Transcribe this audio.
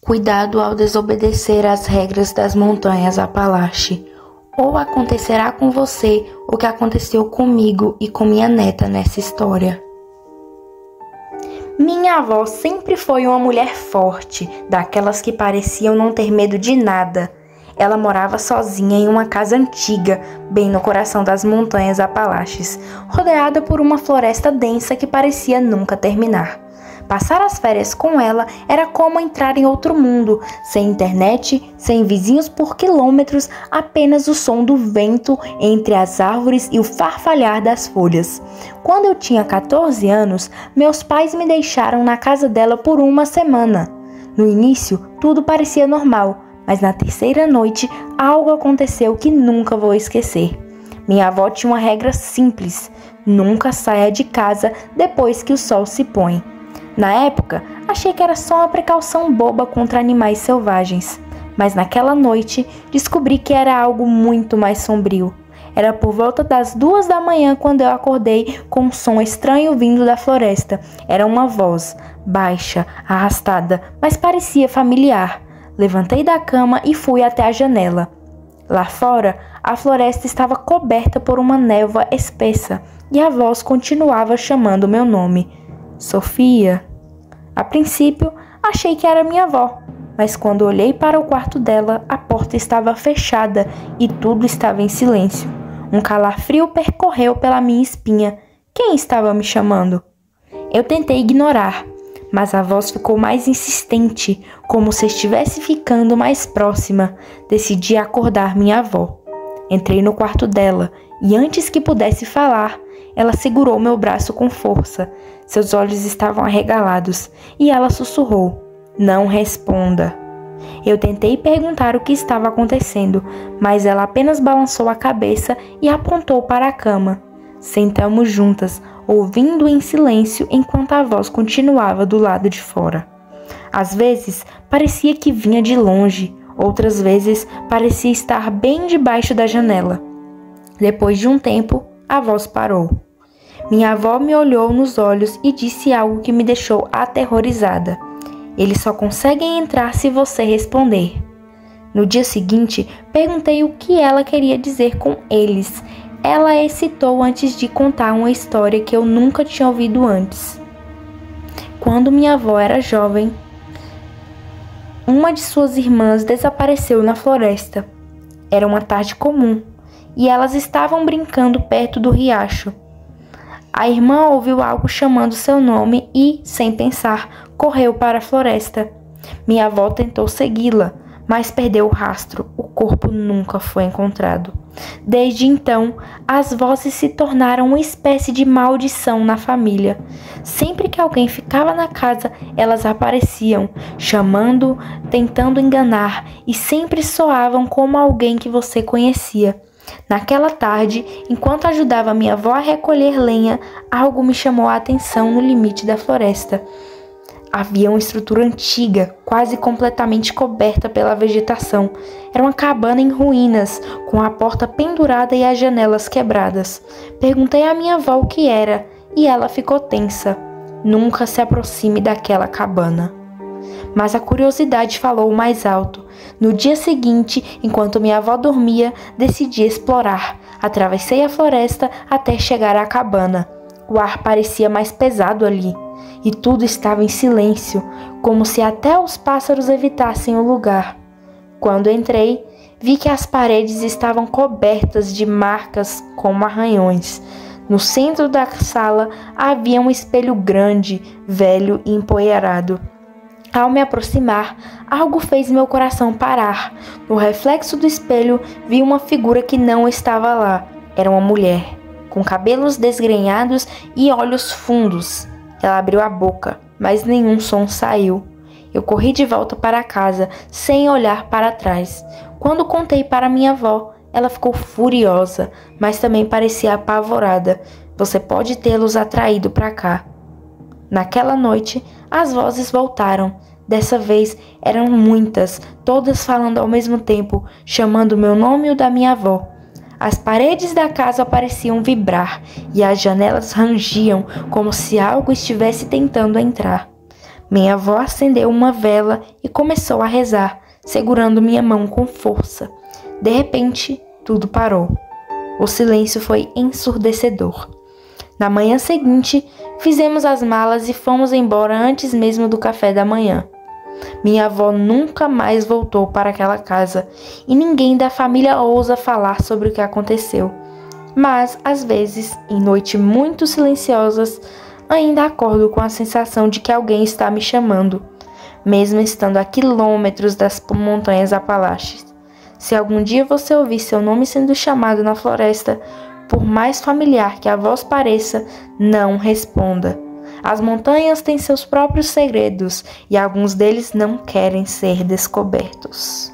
Cuidado ao desobedecer às regras das montanhas Apalache, ou acontecerá com você o que aconteceu comigo e com minha neta nessa história. Minha avó sempre foi uma mulher forte, daquelas que pareciam não ter medo de nada. Ela morava sozinha em uma casa antiga, bem no coração das montanhas Apalaches, rodeada por uma floresta densa que parecia nunca terminar. Passar as férias com ela era como entrar em outro mundo, sem internet, sem vizinhos por quilômetros, apenas o som do vento entre as árvores e o farfalhar das folhas. Quando eu tinha 14 anos, meus pais me deixaram na casa dela por uma semana. No início, tudo parecia normal, mas na terceira noite, algo aconteceu que nunca vou esquecer. Minha avó tinha uma regra simples: nunca saia de casa depois que o sol se põe. Na época, achei que era só uma precaução boba contra animais selvagens, mas naquela noite descobri que era algo muito mais sombrio. Era por volta das 2 da manhã quando eu acordei com um som estranho vindo da floresta. Era uma voz, baixa, arrastada, mas parecia familiar. Levantei da cama e fui até a janela. Lá fora, a floresta estava coberta por uma névoa espessa e a voz continuava chamando meu nome. Sofia. A princípio, achei que era minha avó, mas quando olhei para o quarto dela, a porta estava fechada e tudo estava em silêncio. Um calafrio percorreu pela minha espinha. Quem estava me chamando? Eu tentei ignorar, mas a voz ficou mais insistente, como se estivesse ficando mais próxima. Decidi acordar minha avó. Entrei no quarto dela e antes que pudesse falar, ela segurou meu braço com força. Seus olhos estavam arregalados e ela sussurrou: "Não responda." Eu tentei perguntar o que estava acontecendo, mas ela apenas balançou a cabeça e apontou para a cama. Sentamos juntas, ouvindo em silêncio enquanto a voz continuava do lado de fora. Às vezes, parecia que vinha de longe, outras vezes parecia estar bem debaixo da janela. Depois de um tempo, a voz parou. Minha avó me olhou nos olhos e disse algo que me deixou aterrorizada. "Eles só conseguem entrar se você responder." No dia seguinte, perguntei o que ela queria dizer com eles. Ela excitou antes de contar uma história que eu nunca tinha ouvido antes. Quando minha avó era jovem, uma de suas irmãs desapareceu na floresta. Era uma tarde comum e elas estavam brincando perto do riacho. A irmã ouviu algo chamando seu nome e, sem pensar, correu para a floresta. Minha avó tentou segui-la, mas perdeu o rastro. O corpo nunca foi encontrado. Desde então, as vozes se tornaram uma espécie de maldição na família. Sempre que alguém ficava na casa, elas apareciam, chamando, tentando enganar, e sempre soavam como alguém que você conhecia. Naquela tarde, enquanto ajudava minha avó a recolher lenha, algo me chamou a atenção no limite da floresta. Havia uma estrutura antiga, quase completamente coberta pela vegetação. Era uma cabana em ruínas, com a porta pendurada e as janelas quebradas. Perguntei à minha avó o que era, e ela ficou tensa. Nunca se aproxime daquela cabana. Mas a curiosidade falou mais alto. No dia seguinte, enquanto minha avó dormia, decidi explorar. Atravessei a floresta até chegar à cabana. O ar parecia mais pesado ali, e tudo estava em silêncio, como se até os pássaros evitassem o lugar. Quando entrei, vi que as paredes estavam cobertas de marcas como arranhões. No centro da sala havia um espelho grande, velho e empoeirado. Ao me aproximar, algo fez meu coração parar. No reflexo do espelho, vi uma figura que não estava lá. Era uma mulher, com cabelos desgrenhados e olhos fundos. Ela abriu a boca, mas nenhum som saiu. Eu corri de volta para casa, sem olhar para trás. Quando contei para minha avó, ela ficou furiosa, mas também parecia apavorada. "Você pode tê-los atraído para cá." Naquela noite, as vozes voltaram. Dessa vez eram muitas, todas falando ao mesmo tempo, chamando meu nome e o da minha avó. As paredes da casa pareciam vibrar e as janelas rangiam como se algo estivesse tentando entrar. Minha avó acendeu uma vela e começou a rezar, segurando minha mão com força. De repente, tudo parou. O silêncio foi ensurdecedor. Na manhã seguinte, fizemos as malas e fomos embora antes mesmo do café da manhã. Minha avó nunca mais voltou para aquela casa e ninguém da família ousa falar sobre o que aconteceu. Mas, às vezes, em noites muito silenciosas, ainda acordo com a sensação de que alguém está me chamando, mesmo estando a quilômetros das montanhas Apalaches. Se algum dia você ouvir seu nome sendo chamado na floresta, por mais familiar que a voz pareça, não responda. As montanhas têm seus próprios segredos e alguns deles não querem ser descobertos.